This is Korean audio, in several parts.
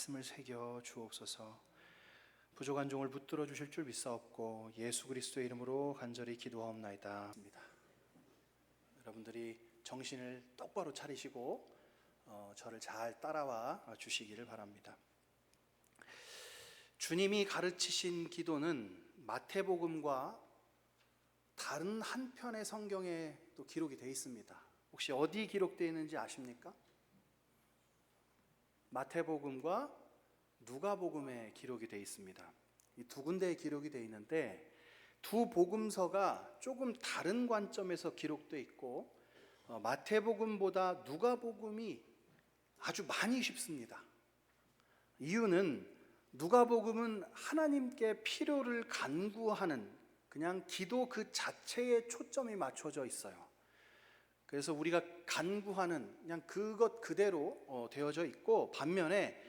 말씀을 새겨 주옵소서. 부족한 종을 붙들어 주실 줄 믿사옵고 예수 그리스도의 이름으로 간절히 기도하옵나이다. 여러분들이 정신을 똑바로 차리시고 저를 잘 따라와 주시기를 바랍니다. 주님이 가르치신 기도는 마태복음과 다른 한편의 성경에 또 기록이 되어 있습니다. 혹시 어디 기록되어 있는지 아십니까? 마태복음과 누가복음에 기록이 되어 있습니다. 이 두 군데에 기록이 되어 있는데 두 복음서가 조금 다른 관점에서 기록되어 있고 마태복음보다 누가복음이 아주 많이 쉽습니다. 이유는 누가복음은 하나님께 필요를 간구하는 그냥 기도 그 자체에 초점이 맞춰져 있어요. 그래서 우리가 간구하는 그냥 그것 그대로 되어져 있고, 반면에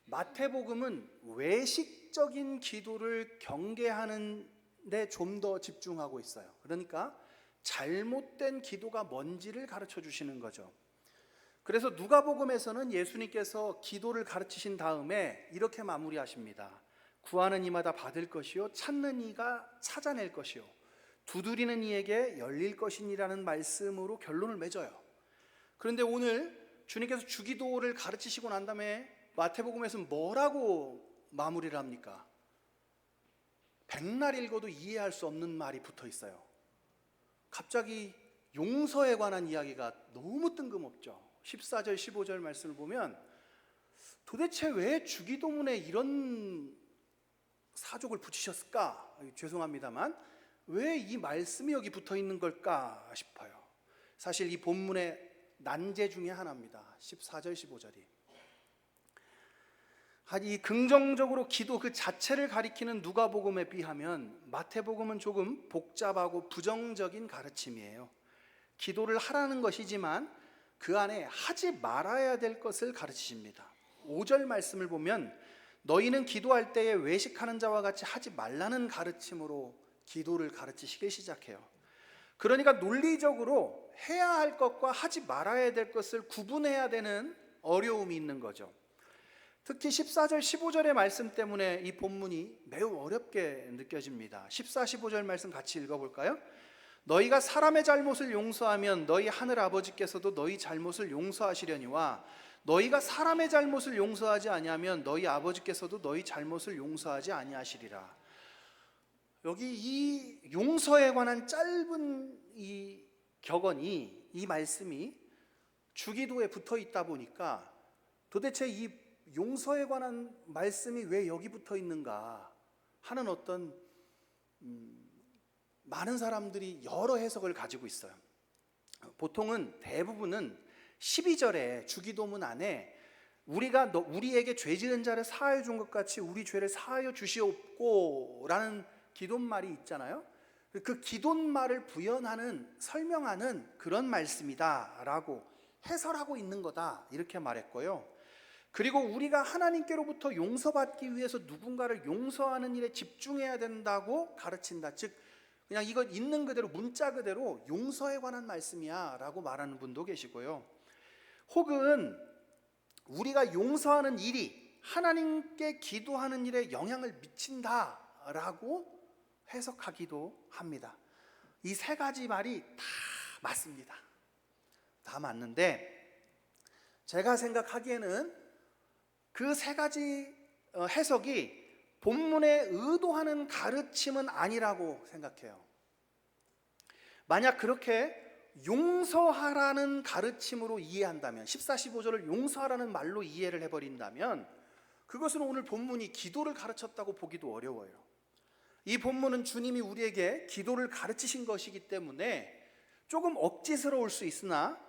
마태복음은 외식적인 기도를 경계하는 데 좀 더 집중하고 있어요. 그러니까 잘못된 기도가 뭔지를 가르쳐 주시는 거죠. 그래서 누가복음에서는 예수님께서 기도를 가르치신 다음에 이렇게 마무리하십니다. 구하는 이마다 받을 것이요 찾는 이가 찾아낼 것이요 두드리는 이에게 열릴 것이니라는 말씀으로 결론을 맺어요. 그런데 오늘 주님께서 주기도를 가르치시고 난 다음에 마태복음에서는 뭐라고 마무리를 합니까? 백날 읽어도 이해할 수 없는 말이 붙어 있어요. 갑자기 용서에 관한 이야기가 너무 뜬금없죠. 14절 15절 말씀을 보면 도대체 왜 주기도문에 이런 사족을 붙이셨을까? 죄송합니다만 왜 이 말씀이 여기 붙어 있는 걸까 싶어요. 사실 이 본문의 난제 중에 하나입니다. 14절 15절이 이 긍정적으로 기도 그 자체를 가리키는 누가복음에 비하면 마태복음은 조금 복잡하고 부정적인 가르침이에요. 기도를 하라는 것이지만 그 안에 하지 말아야 될 것을 가르치십니다. 5절 말씀을 보면 너희는 기도할 때에 외식하는 자와 같이 하지 말라는 가르침으로 기도를 가르치시기 시작해요. 그러니까 논리적으로 해야 할 것과 하지 말아야 될 것을 구분해야 되는 어려움이 있는 거죠. 특히 14절 15절의 말씀 때문에 이 본문이 매우 어렵게 느껴집니다. 14, 15절 말씀 같이 읽어볼까요? 너희가 사람의 잘못을 용서하면 너희 하늘 아버지께서도 너희 잘못을 용서하시려니와 너희가 사람의 잘못을 용서하지 아니하면 너희 아버지께서도 너희 잘못을 용서하지 아니하시리라. 여기 이 용서에 관한 짧은 이 격언이, 이 말씀이 주기도에 붙어 있다 보니까 도대체 이 용서에 관한 말씀이 왜 여기 붙어 있는가 하는 어떤 많은 사람들이 여러 해석을 가지고 있어요. 보통은 대부분은 12절에 주기도문 안에 우리가 우리에게 죄 지은 자를 사하여 준 것 같이 우리 죄를 사하여 주시옵고 라는 기도말이 있잖아요. 그 기도말을 부연하는, 설명하는 그런 말씀이다 라고 해설하고 있는 거다 이렇게 말했고요. 그리고 우리가 하나님께로부터 용서받기 위해서 누군가를 용서하는 일에 집중해야 된다고 가르친다. 즉 그냥 이거 있는 그대로 문자 그대로 용서에 관한 말씀이야 라고 말하는 분도 계시고요. 혹은 우리가 용서하는 일이 하나님께 기도하는 일에 영향을 미친다 라고 해석하기도 합니다. 이 세 가지 말이 다 맞습니다. 다 맞는데 제가 생각하기에는 그 세 가지 해석이 본문에 의도하는 가르침은 아니라고 생각해요. 만약 그렇게 용서하라는 가르침으로 이해한다면, 14, 15절을 용서하라는 말로 이해를 해버린다면 그것은 오늘 본문이 기도를 가르쳤다고 보기도 어려워요. 이 본문은 주님이 우리에게 기도를 가르치신 것이기 때문에 조금 억지스러울 수 있으나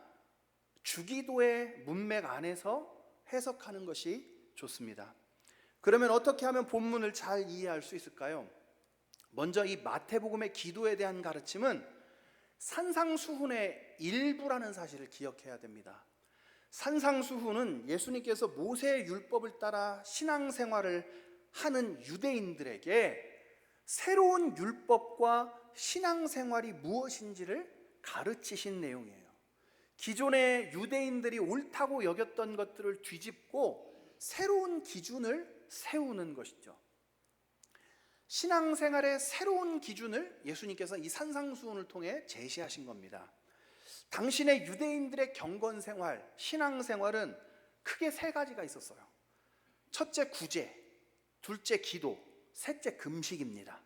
주기도의 문맥 안에서 해석하는 것이 좋습니다. 그러면 어떻게 하면 본문을 잘 이해할 수 있을까요? 먼저 이 마태복음의 기도에 대한 가르침은 산상수훈의 일부라는 사실을 기억해야 됩니다. 산상수훈은 예수님께서 모세의 율법을 따라 신앙생활을 하는 유대인들에게 새로운 율법과 신앙생활이 무엇인지를 가르치신 내용이에요. 기존의 유대인들이 옳다고 여겼던 것들을 뒤집고 새로운 기준을 세우는 것이죠. 신앙생활의 새로운 기준을 예수님께서 이 산상수훈을 통해 제시하신 겁니다. 당신의 유대인들의 경건생활, 신앙생활은 크게 세 가지가 있었어요. 첫째 구제, 둘째 기도, 셋째 금식입니다.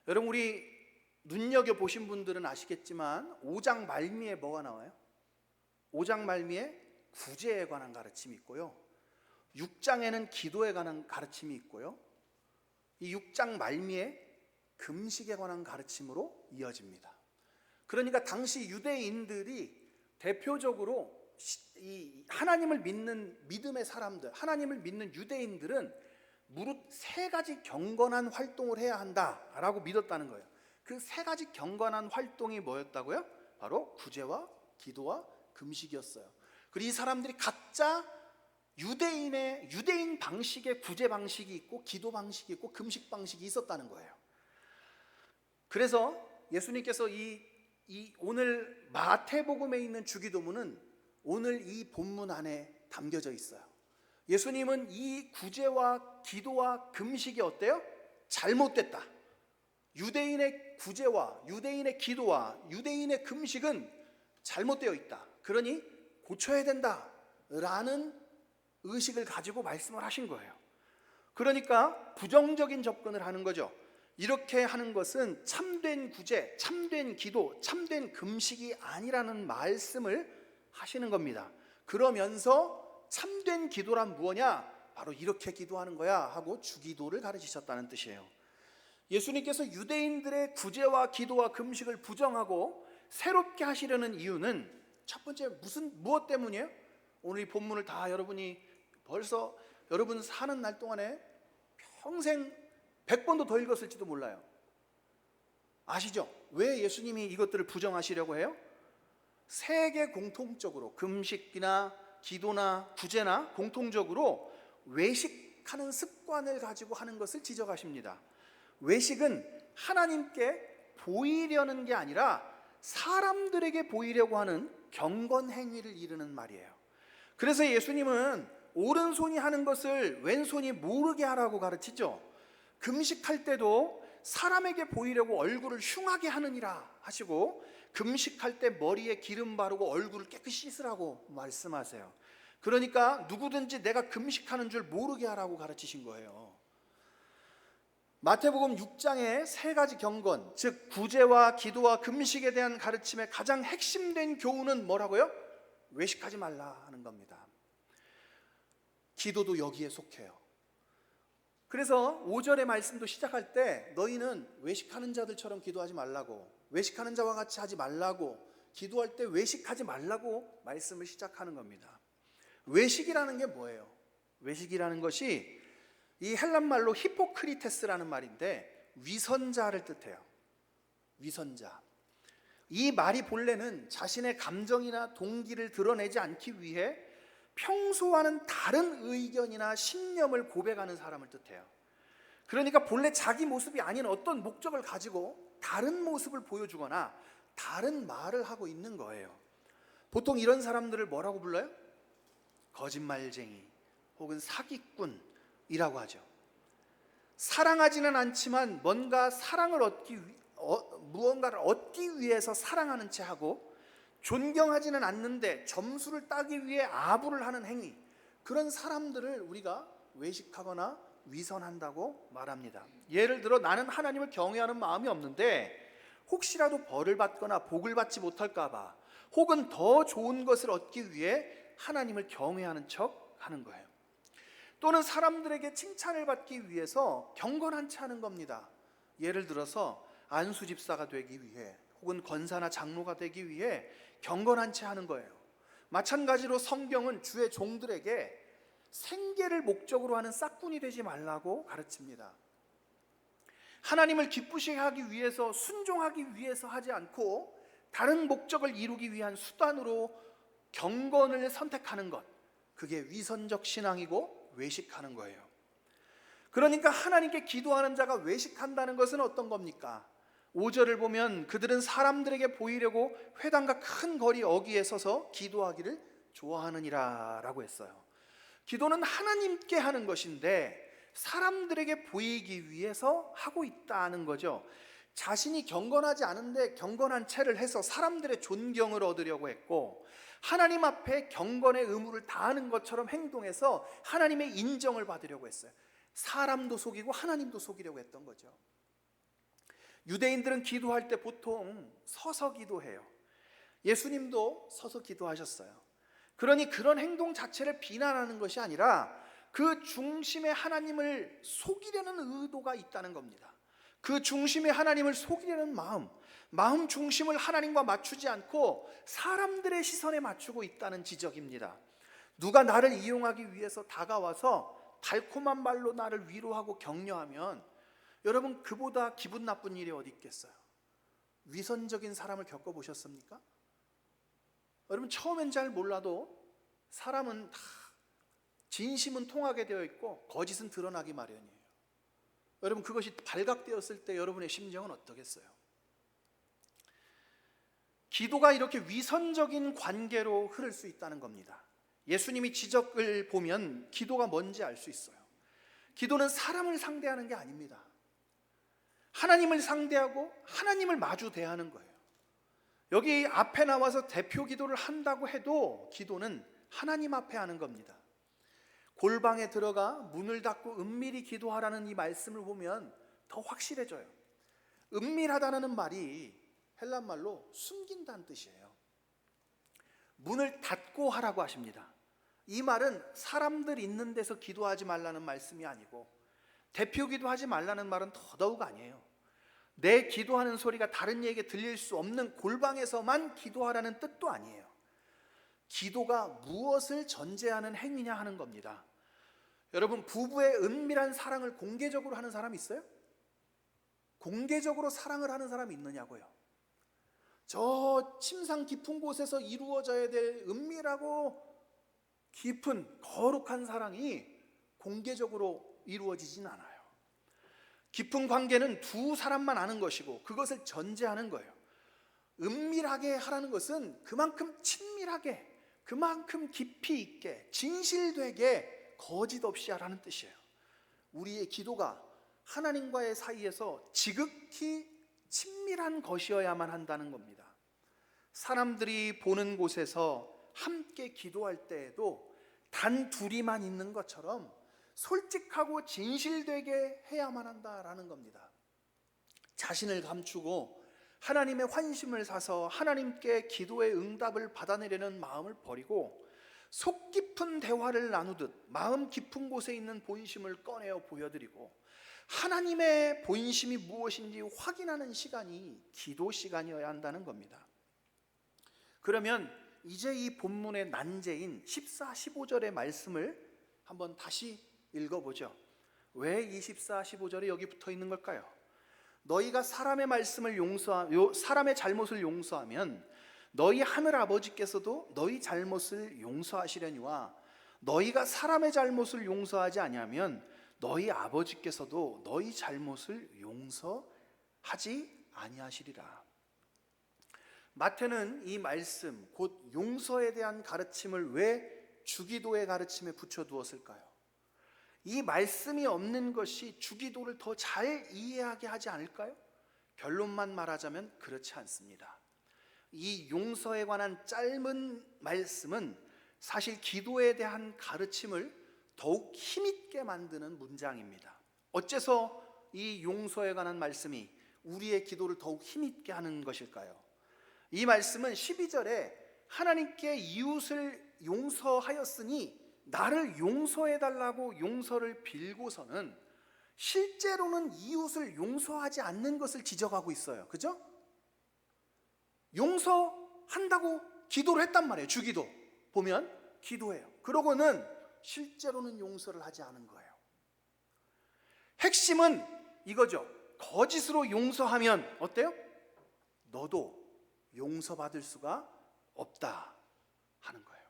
여러분, 우리 눈여겨보신 분들은 아시겠지만 5장 말미에 뭐가 나와요? 5장 말미에 구제에 관한 가르침이 있고요, 6장에는 기도에 관한 가르침이 있고요, 이 6장 말미에 금식에 관한 가르침으로 이어집니다. 그러니까 당시 유대인들이 대표적으로 이 하나님을 믿는 믿음의 사람들, 하나님을 믿는 유대인들은 무릇 세 가지 경건한 활동을 해야 한다라고 믿었다는 거예요. 그 세 가지 경건한 활동이 뭐였다고요? 바로 구제와 기도와 금식이었어요. 그리고 이 사람들이 각자 유대인 방식의 구제 방식이 있고 기도 방식이 있고 금식 방식이 있었다는 거예요. 그래서 예수님께서 이 오늘 마태복음에 있는 주기도문은 오늘 이 본문 안에 담겨져 있어요. 예수님은 이 구제와 기도와 금식이 어때요? 잘못됐다. 유대인의 구제와 유대인의 기도와 유대인의 금식은 잘못되어 있다. 그러니 고쳐야 된다라는 의식을 가지고 말씀을 하신 거예요. 그러니까 부정적인 접근을 하는 거죠. 이렇게 하는 것은 참된 구제, 참된 기도, 참된 금식이 아니라는 말씀을 하시는 겁니다. 그러면서 참된 기도란 무엇냐? 바로 이렇게 기도하는 거야 하고 주기도를 가르치셨다는 뜻이에요. 예수님께서 유대인들의 구제와 기도와 금식을 부정하고 새롭게 하시려는 이유는 첫 번째 무엇 때문이에요? 오늘 이 본문을 다 여러분이 벌써 여러분 사는 날 동안에 평생 100번도 더 읽었을지도 몰라요. 아시죠? 왜 예수님이 이것들을 부정하시려고 해요? 세계 공통적으로 금식이나 기도나 구제나 공통적으로 외식하는 습관을 가지고 하는 것을 지적하십니다. 외식은 하나님께 보이려는 게 아니라 사람들에게 보이려고 하는 경건 행위를 이르는 말이에요. 그래서 예수님은 오른손이 하는 것을 왼손이 모르게 하라고 가르치죠. 금식할 때도 사람에게 보이려고 얼굴을 흉하게 하느니라 하시고, 금식할 때 머리에 기름 바르고 얼굴을 깨끗이 씻으라고 말씀하세요. 그러니까 누구든지 내가 금식하는 줄 모르게 하라고 가르치신 거예요. 마태복음 6장의 세 가지 경건, 즉 구제와 기도와 금식에 대한 가르침의 가장 핵심된 교훈은 뭐라고요? 외식하지 말라 하는 겁니다. 기도도 여기에 속해요. 그래서 5절의 말씀도 시작할 때 너희는 외식하는 자들처럼 기도하지 말라고, 외식하는 자와 같이 하지 말라고, 기도할 때 외식하지 말라고 말씀을 시작하는 겁니다. 외식이라는 게 뭐예요? 외식이라는 것이 이 헬란 말로 히포크리테스라는 말인데 위선자를 뜻해요. 위선자. 이 말이 본래는 자신의 감정이나 동기를 드러내지 않기 위해 평소와는 다른 의견이나 신념을 고백하는 사람을 뜻해요. 그러니까 본래 자기 모습이 아닌 어떤 목적을 가지고 다른 모습을 보여주거나 다른 말을 하고 있는 거예요. 보통 이런 사람들을 뭐라고 불러요? 거짓말쟁이 혹은 사기꾼이라고 하죠. 사랑하지는 않지만 무언가를 얻기 위해서 사랑하는 채 하고, 존경하지는 않는데 점수를 따기 위해 아부를 하는 행위, 그런 사람들을 우리가 외식하거나 위선한다고 말합니다. 예를 들어 나는 하나님을 경외하는 마음이 없는데 혹시라도 벌을 받거나 복을 받지 못할까 봐, 혹은 더 좋은 것을 얻기 위해 하나님을 경외하는 척 하는 거예요. 또는 사람들에게 칭찬을 받기 위해서 경건한 채 하는 겁니다. 예를 들어서 안수 집사가 되기 위해 혹은 권사나 장로가 되기 위해 경건한 채 하는 거예요. 마찬가지로 성경은 주의 종들에게 생계를 목적으로 하는 싹군이 되지 말라고 가르칩니다. 하나님을 기쁘시게 하기 위해서, 순종하기 위해서 하지 않고 다른 목적을 이루기 위한 수단으로 경건을 선택하는 것, 그게 위선적 신앙이고 외식하는 거예요. 그러니까 하나님께 기도하는 자가 외식한다는 것은 어떤 겁니까? 5절을 보면 그들은 사람들에게 보이려고 회당과 큰 거리 어귀에 서서 기도하기를 좋아하느니라 라고 했어요. 기도는 하나님께 하는 것인데 사람들에게 보이기 위해서 하고 있다는 거죠. 자신이 경건하지 않은데 경건한 체를 해서 사람들의 존경을 얻으려고 했고, 하나님 앞에 경건의 의무를 다하는 것처럼 행동해서 하나님의 인정을 받으려고 했어요. 사람도 속이고 하나님도 속이려고 했던 거죠. 유대인들은 기도할 때 보통 서서 기도해요. 예수님도 서서 기도하셨어요. 그러니 그런 행동 자체를 비난하는 것이 아니라 그 중심에 하나님을 속이려는 의도가 있다는 겁니다. 그 중심에 하나님을 속이려는 마음 중심을 하나님과 맞추지 않고 사람들의 시선에 맞추고 있다는 지적입니다. 누가 나를 이용하기 위해서 다가와서 달콤한 말로 나를 위로하고 격려하면 여러분, 그보다 기분 나쁜 일이 어디 있겠어요? 위선적인 사람을 겪어보셨습니까? 여러분, 처음엔 잘 몰라도 사람은 다 진심은 통하게 되어 있고 거짓은 드러나기 마련이에요. 여러분, 그것이 발각되었을 때 여러분의 심정은 어떠겠어요? 기도가 이렇게 위선적인 관계로 흐를 수 있다는 겁니다. 예수님이 지적을 보면 기도가 뭔지 알 수 있어요. 기도는 사람을 상대하는 게 아닙니다. 하나님을 상대하고 하나님을 마주 대하는 거예요. 여기 앞에 나와서 대표 기도를 한다고 해도 기도는 하나님 앞에 하는 겁니다. 골방에 들어가 문을 닫고 은밀히 기도하라는 이 말씀을 보면 더 확실해져요. 은밀하다는 말이 헬란 말로 숨긴다는 뜻이에요. 문을 닫고 하라고 하십니다. 이 말은 사람들 있는 데서 기도하지 말라는 말씀이 아니고, 대표 기도하지 말라는 말은 더더욱 아니에요. 내 기도하는 소리가 다른 이에게 들릴 수 없는 골방에서만 기도하라는 뜻도 아니에요. 기도가 무엇을 전제하는 행위냐 하는 겁니다. 여러분, 부부의 은밀한 사랑을 공개적으로 하는 사람 있어요? 공개적으로 사랑을 하는 사람이 있느냐고요. 저 침상 깊은 곳에서 이루어져야 될 은밀하고 깊은 거룩한 사랑이 공개적으로 이루어지진 않아요. 깊은 관계는 두 사람만 아는 것이고 그것을 전제하는 거예요. 은밀하게 하라는 것은 그만큼 친밀하게, 그만큼 깊이 있게, 진실되게, 거짓 없이 하라는 뜻이에요. 우리의 기도가 하나님과의 사이에서 지극히 친밀한 것이어야만 한다는 겁니다. 사람들이 보는 곳에서 함께 기도할 때에도 단 둘이만 있는 것처럼 솔직하고 진실되게 해야만 한다라는 겁니다. 자신을 감추고 하나님의 환심을 사서 하나님께 기도의 응답을 받아내려는 마음을 버리고 속 깊은 대화를 나누듯 마음 깊은 곳에 있는 본심을 꺼내어 보여드리고 하나님의 본심이 무엇인지 확인하는 시간이 기도 시간이어야 한다는 겁니다. 그러면 이제 이 본문의 난제인 14, 15절의 말씀을 한번 다시 읽어보죠. 왜 이 14, 15절이 여기 붙어 있는 걸까요? 너희가 사람의 사람의 잘못을 용서하면 너희 하늘 아버지께서도 너희 잘못을 용서하시려니와 너희가 사람의 잘못을 용서하지 아니하면 너희 아버지께서도 너희 잘못을 용서하지 아니하시리라. 마태는 이 말씀, 곧 용서에 대한 가르침을 왜 주기도의 가르침에 붙여두었을까요? 이 말씀이 없는 것이 주기도를 더 잘 이해하게 하지 않을까요? 결론만 말하자면 그렇지 않습니다. 이 용서에 관한 짧은 말씀은 사실 기도에 대한 가르침을 더욱 힘있게 만드는 문장입니다. 어째서 이 용서에 관한 말씀이 우리의 기도를 더욱 힘있게 하는 것일까요? 이 말씀은 12절에 하나님께 이웃을 용서하였으니 나를 용서해달라고 용서를 빌고서는 실제로는 이웃을 용서하지 않는 것을 지적하고 있어요. 그죠? 용서한다고 기도를 했단 말이에요. 주기도 보면 기도해요. 그러고는 실제로는 용서를 하지 않은 거예요. 핵심은 이거죠. 거짓으로 용서하면 어때요? 너도 용서받을 수가 없다 하는 거예요.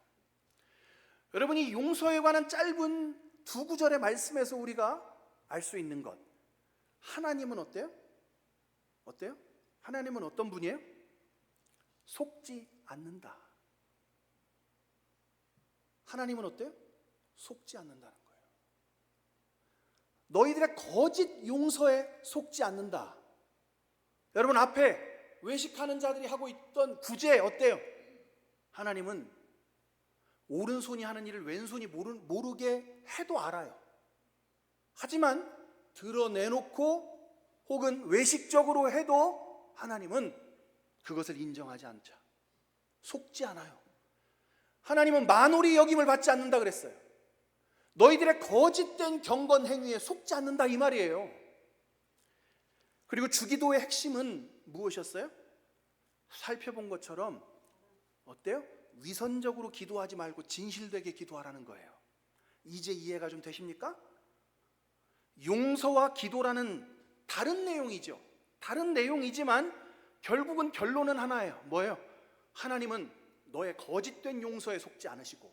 여러분, 이 용서에 관한 짧은 두 구절의 말씀에서 우리가 알 수 있는 것, 하나님은 어때요? 어때요? 하나님은 어떤 분이에요? 속지 않는다. 하나님은 어때요? 속지 않는다는 거예요. 너희들의 거짓 용서에 속지 않는다. 여러분, 앞에 외식하는 자들이 하고 있던 구제 어때요? 하나님은 오른손이 하는 일을 왼손이 모르게 해도 알아요. 하지만 드러내놓고 혹은 외식적으로 해도 하나님은 그것을 인정하지 않자. 속지 않아요. 하나님은 만홀히 여김을 받지 않는다 그랬어요. 너희들의 거짓된 경건 행위에 속지 않는다 이 말이에요. 그리고 주기도의 핵심은 무엇이었어요? 살펴본 것처럼 어때요? 위선적으로 기도하지 말고 진실되게 기도하라는 거예요. 이제 이해가 좀 되십니까? 용서와 기도라는 다른 내용이죠. 다른 내용이지만 결국은 결론은 하나예요. 뭐예요? 하나님은 너의 거짓된 용서에 속지 않으시고,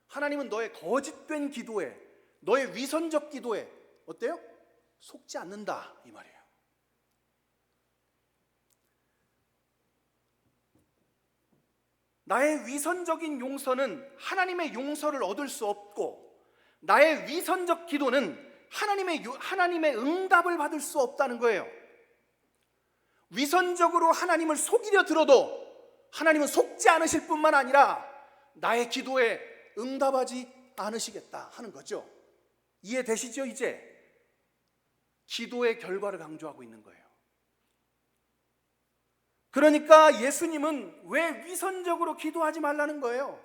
하나님은 너의 거짓된 기도에, 너의 위선적 기도에 어때요? 속지 않는다 이 말이에요. 나의 위선적인 용서는 하나님의 용서를 얻을 수 없고, 나의 위선적 기도는 하나님의 응답을 받을 수 없다는 거예요. 위선적으로 하나님을 속이려 들어도 하나님은 속지 않으실 뿐만 아니라 나의 기도에 응답하지 않으시겠다 하는 거죠. 이해되시죠? 이제 기도의 결과를 강조하고 있는 거예요. 그러니까 예수님은 왜 위선적으로 기도하지 말라는 거예요?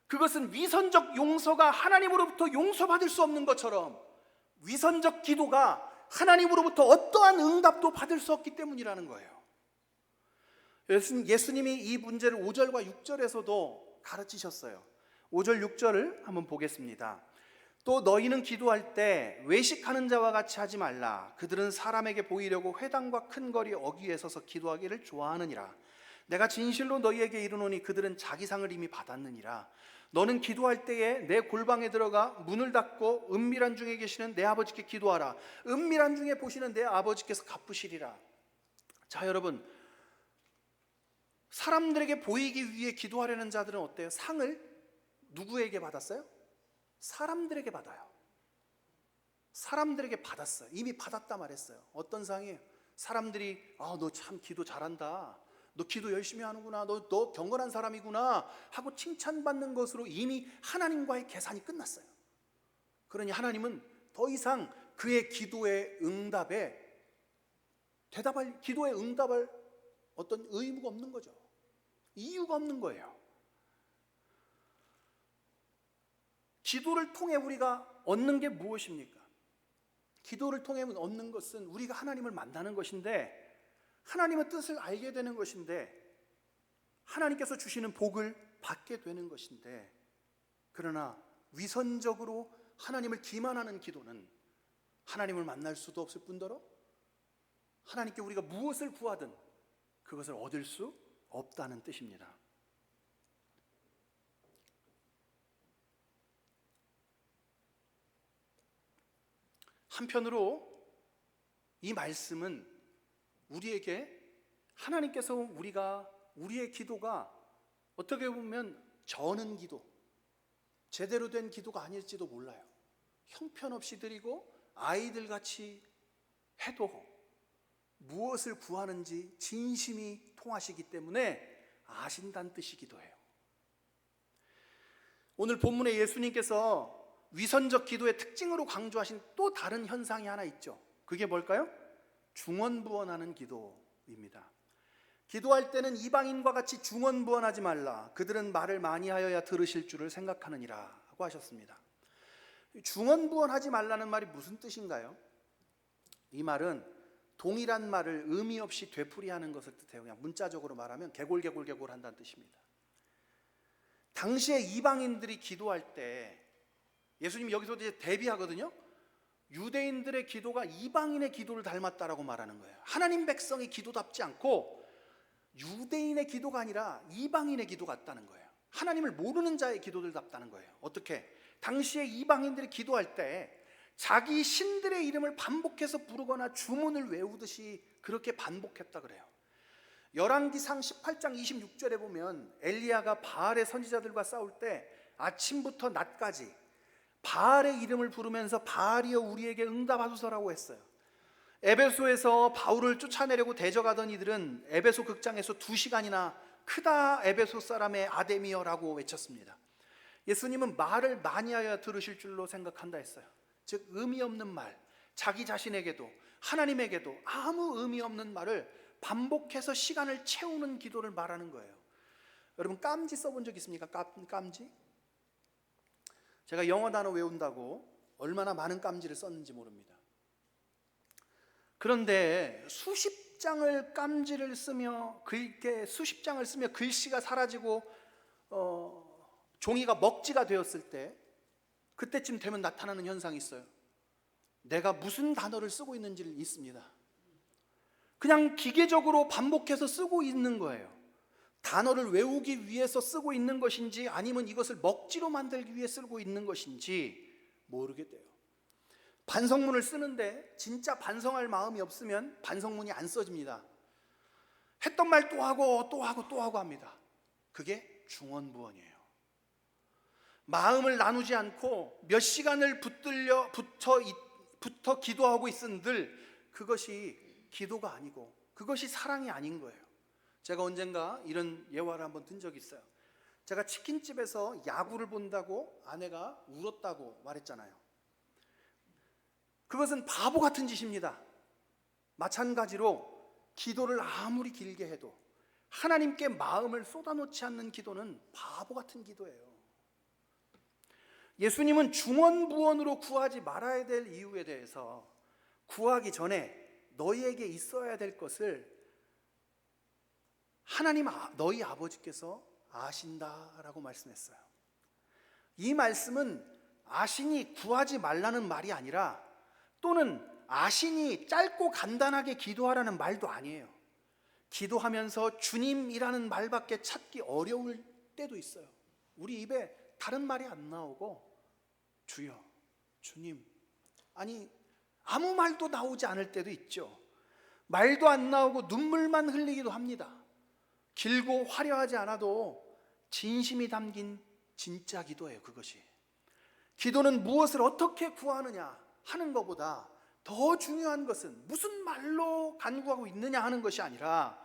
그것은 위선적 용서가 하나님으로부터 용서받을 수 없는 것처럼 위선적 기도가 하나님으로부터 어떠한 응답도 받을 수 없기 때문이라는 거예요. 예수님이 이 문제를 5절과 6절에서도 가르치셨어요. 5절 6절을 한번 보겠습니다. 또 너희는 기도할 때 외식하는 자와 같이 하지 말라. 그들은 사람에게 보이려고 회당과 큰 거리 어귀에 서서 기도하기를 좋아하느니라. 내가 진실로 너희에게 이르노니 그들은 자기 상을 이미 받았느니라. 너는 기도할 때에 내 골방에 들어가 문을 닫고 은밀한 중에 계시는 내 아버지께 기도하라. 은밀한 중에 보시는 내 아버지께서 갚으시리라. 자, 여러분, 사람들에게 보이기 위해 기도하려는 자들은 어때요? 상을 누구에게 받았어요? 사람들에게 받아요. 사람들에게 받았어요. 이미 받았다 말했어요. 어떤 상이에요? 사람들이 너 참 기도 잘한다, 너 기도 열심히 하는구나, 너 경건한 사람이구나 하고 칭찬받는 것으로 이미 하나님과의 계산이 끝났어요. 그러니 하나님은 더 이상 그의 기도의 응답에 어떤 의무가 없는 거죠. 이유가 없는 거예요. 기도를 통해 우리가 얻는 게 무엇입니까? 기도를 통해 얻는 것은 우리가 하나님을 만나는 것인데, 하나님의 뜻을 알게 되는 것인데, 하나님께서 주시는 복을 받게 되는 것인데, 그러나 위선적으로 하나님을 기만하는 기도는 하나님을 만날 수도 없을 뿐더러 하나님께 우리가 무엇을 구하든 그것을 얻을 수 없다는 뜻입니다. 한편으로 이 말씀은 우리에게 하나님께서 우리의 기도가 어떻게 보면 저는 기도, 제대로 된 기도가 아닐지도 몰라요. 형편없이 드리고 아이들같이 해도 무엇을 구하는지 진심이 통하시기 때문에 아신다는 뜻이기도 해요. 오늘 본문에 예수님께서 위선적 기도의 특징으로 강조하신 또 다른 현상이 하나 있죠. 그게 뭘까요? 중언부언하는 기도입니다. 기도할 때는 이방인과 같이 중언부언하지 말라. 그들은 말을 많이 하여야 들으실 줄을 생각하느니라 하고 하셨습니다. 중언부언하지 말라는 말이 무슨 뜻인가요? 이 말은 동일한 말을 의미 없이 되풀이하는 것을 뜻해요. 그냥 문자적으로 말하면 개골개골개골 한다는 뜻입니다. 당시에 이방인들이 기도할 때 예수님이 여기서 이제 대비하거든요. 유대인들의 기도가 이방인의 기도를 닮았다라고 말하는 거예요. 하나님 백성의 기도답지 않고 유대인의 기도가 아니라 이방인의 기도 같다는 거예요. 하나님을 모르는 자의 기도들답다는 거예요. 어떻게? 당시에 이방인들이 기도할 때 자기 신들의 이름을 반복해서 부르거나 주문을 외우듯이 그렇게 반복했다 그래요. 열왕기상 18장 26절에 보면 엘리야가 바알의 선지자들과 싸울 때 아침부터 낮까지 바알의 이름을 부르면서 바알이여 우리에게 응답하소서라고 했어요. 에베소에서 바울을 쫓아내려고 대적하던 이들은 에베소 극장에서 2시간이나 크다 에베소 사람의 아데미어라고 외쳤습니다. 예수님은 말을 많이 하여 들으실 줄로 생각한다 했어요. 즉 의미 없는 말, 자기 자신에게도 하나님에게도 아무 의미 없는 말을 반복해서 시간을 채우는 기도를 말하는 거예요. 여러분 깜지 써본 적 있습니까? 깜지? 제가 영어 단어 외운다고 얼마나 많은 깜지를 썼는지 모릅니다. 그런데 수십 장을 깜지를 쓰며 수십 장을 쓰며 글씨가 사라지고 종이가 먹지가 되었을 때, 그때쯤 되면 나타나는 현상이 있어요. 내가 무슨 단어를 쓰고 있는지를 잊습니다. 그냥 기계적으로 반복해서 쓰고 있는 거예요. 단어를 외우기 위해서 쓰고 있는 것인지 아니면 이것을 먹지로 만들기 위해 쓰고 있는 것인지 모르게 돼요. 반성문을 쓰는데 진짜 반성할 마음이 없으면 반성문이 안 써집니다. 했던 말 또 하고 또 하고 또 하고 합니다. 그게 중언부언이에요. 마음을 나누지 않고 몇 시간을 붙어 기도하고 있은들 그것이 기도가 아니고 그것이 사랑이 아닌 거예요. 제가 언젠가 이런 예화를 한번 든 적이 있어요. 제가 치킨집에서 야구를 본다고 아내가 울었다고 말했잖아요. 그것은 바보 같은 짓입니다. 마찬가지로 기도를 아무리 길게 해도 하나님께 마음을 쏟아놓지 않는 기도는 바보 같은 기도예요. 예수님은 중언부언으로 구하지 말아야 될 이유에 대해서 구하기 전에 너희에게 있어야 될 것을 하나님 너희 아버지께서 아신다라고 말씀했어요. 이 말씀은 아시니 구하지 말라는 말이 아니라, 또는 아시니 짧고 간단하게 기도하라는 말도 아니에요. 기도하면서 주님이라는 말밖에 찾기 어려울 때도 있어요. 우리 입에 다른 말이 안 나오고 주여, 주님, 아니 아무 말도 나오지 않을 때도 있죠. 말도 안 나오고 눈물만 흘리기도 합니다. 길고 화려하지 않아도 진심이 담긴 진짜 기도예요. 그것이. 기도는 무엇을 어떻게 구하느냐 하는 것보다 더 중요한 것은 무슨 말로 간구하고 있느냐 하는 것이 아니라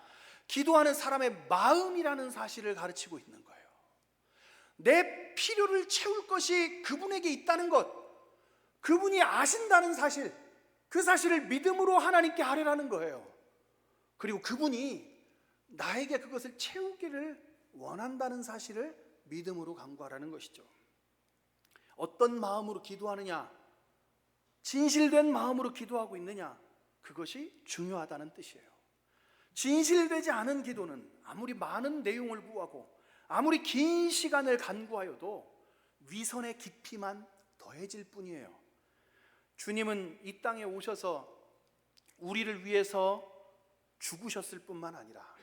기도하는 사람의 마음이라는 사실을 가르치고 있는 거예요. 내 필요를 채울 것이 그분에게 있다는 것, 그분이 아신다는 사실, 그 사실을 믿음으로 하나님께 아뢰라는 거예요. 그리고 그분이 나에게 그것을 채우기를 원한다는 사실을 믿음으로 간구하라는 것이죠. 어떤 마음으로 기도하느냐, 진실된 마음으로 기도하고 있느냐, 그것이 중요하다는 뜻이에요. 진실되지 않은 기도는 아무리 많은 내용을 구하고 아무리 긴 시간을 간구하여도 위선의 깊이만 더해질 뿐이에요. 주님은 이 땅에 오셔서 우리를 위해서 죽으셨을 뿐만 아니라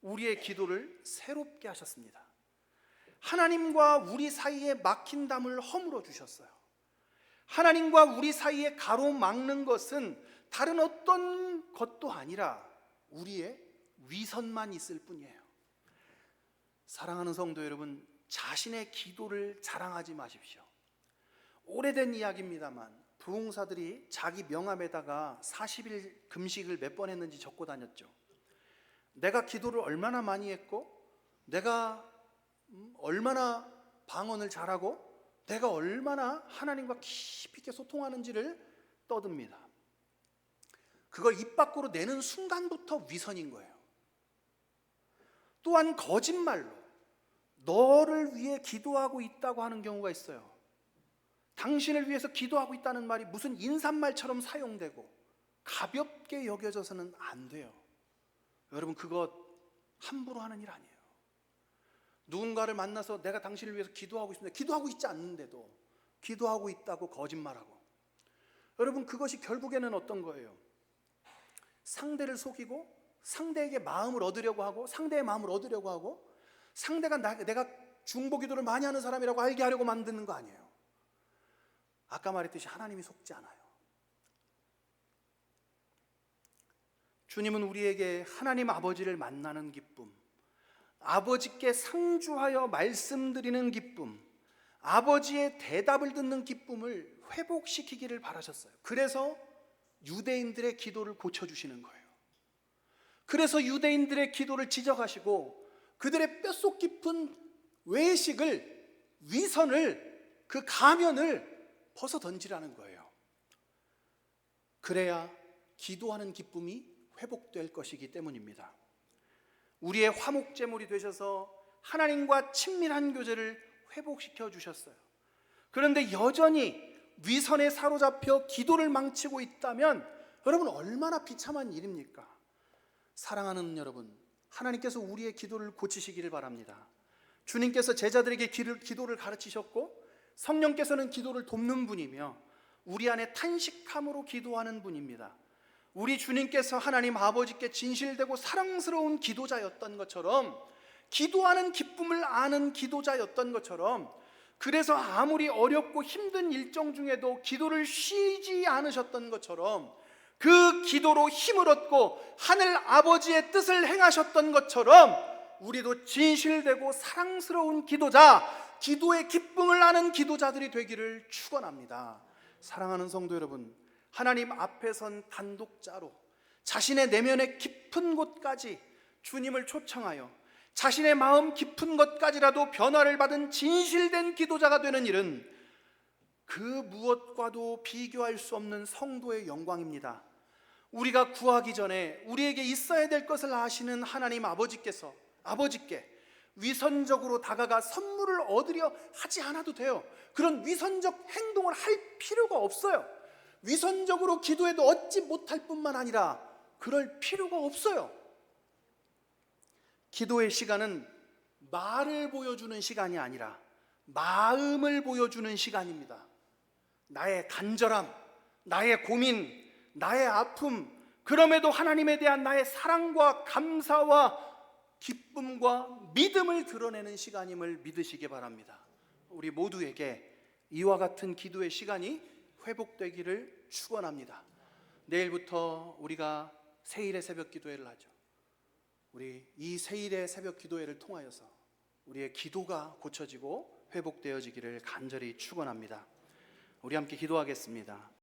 우리의 기도를 새롭게 하셨습니다. 하나님과 우리 사이에 막힌 담을 허물어 주셨어요. 하나님과 우리 사이에 가로막는 것은 다른 어떤 것도 아니라 우리의 위선만 있을 뿐이에요. 사랑하는 성도 여러분, 자신의 기도를 자랑하지 마십시오. 오래된 이야기입니다만 부흥사들이 자기 명함에다가 40일 금식을 몇 번 했는지 적고 다녔죠. 내가 기도를 얼마나 많이 했고, 내가 얼마나 방언을 잘하고, 내가 얼마나 하나님과 깊이 있게 소통하는지를 떠듭니다. 그걸 입 밖으로 내는 순간부터 위선인 거예요. 또한 거짓말로 너를 위해 기도하고 있다고 하는 경우가 있어요. 당신을 위해서 기도하고 있다는 말이 무슨 인사말처럼 사용되고 가볍게 여겨져서는 안 돼요. 여러분, 그것 함부로 하는 일 아니에요. 누군가를 만나서 내가 당신을 위해서 기도하고 있습니다. 기도하고 있지 않는데도 기도하고 있다고 거짓말하고, 여러분, 그것이 결국에는 어떤 거예요? 상대를 속이고 상대에게 마음을 얻으려고 하고, 상대의 마음을 얻으려고 하고, 상대가 내가 중보 기도를 많이 하는 사람이라고 알게 하려고 만드는 거 아니에요. 아까 말했듯이 하나님이 속지 않아요. 주님은 우리에게 하나님 아버지를 만나는 기쁨, 아버지께 상주하여 말씀드리는 기쁨, 아버지의 대답을 듣는 기쁨을 회복시키기를 바라셨어요. 그래서 유대인들의 기도를 고쳐주시는 거예요. 그래서 유대인들의 기도를 지적하시고 그들의 뼛속 깊은 외식을, 위선을, 그 가면을 벗어 던지라는 거예요. 그래야 기도하는 기쁨이 회복될 것이기 때문입니다. 우리의 화목제물이 되셔서 하나님과 친밀한 교제를 회복시켜 주셨어요. 그런데 여전히 위선에 사로잡혀 기도를 망치고 있다면 여러분 얼마나 비참한 일입니까? 사랑하는 여러분, 하나님께서 우리의 기도를 고치시기를 바랍니다. 주님께서 제자들에게 기도를 가르치셨고 성령께서는 기도를 돕는 분이며 우리 안에 탄식함으로 기도하는 분입니다. 우리 주님께서 하나님 아버지께 진실되고 사랑스러운 기도자였던 것처럼, 기도하는 기쁨을 아는 기도자였던 것처럼, 그래서 아무리 어렵고 힘든 일정 중에도 기도를 쉬지 않으셨던 것처럼, 그 기도로 힘을 얻고 하늘 아버지의 뜻을 행하셨던 것처럼 우리도 진실되고 사랑스러운 기도자, 기도의 기쁨을 아는 기도자들이 되기를 축원합니다. 사랑하는 성도 여러분, 하나님 앞에 선 단독자로 자신의 내면의 깊은 곳까지 주님을 초청하여 자신의 마음 깊은 것까지라도 변화를 받은 진실된 기도자가 되는 일은 그 무엇과도 비교할 수 없는 성도의 영광입니다. 우리가 구하기 전에 우리에게 있어야 될 것을 아시는 하나님 아버지께 위선적으로 다가가 선물을 얻으려 하지 않아도 돼요. 그런 위선적 행동을 할 필요가 없어요. 위선적으로 기도해도 얻지 못할 뿐만 아니라 그럴 필요가 없어요. 기도의 시간은 말을 보여주는 시간이 아니라 마음을 보여주는 시간입니다. 나의 간절함, 나의 고민, 나의 아픔, 그럼에도 하나님에 대한 나의 사랑과 감사와 기쁨과 믿음을 드러내는 시간임을 믿으시기 바랍니다. 우리 모두에게 이와 같은 기도의 시간이 회복되기를 축원합니다. 내일부터 우리가 세일의 새벽 기도회를 하죠. 우리 이 세일의 새벽 기도회를 통하여서 우리의 기도가 고쳐지고 회복되어지기를 간절히 축원합니다. 우리 함께 기도하겠습니다.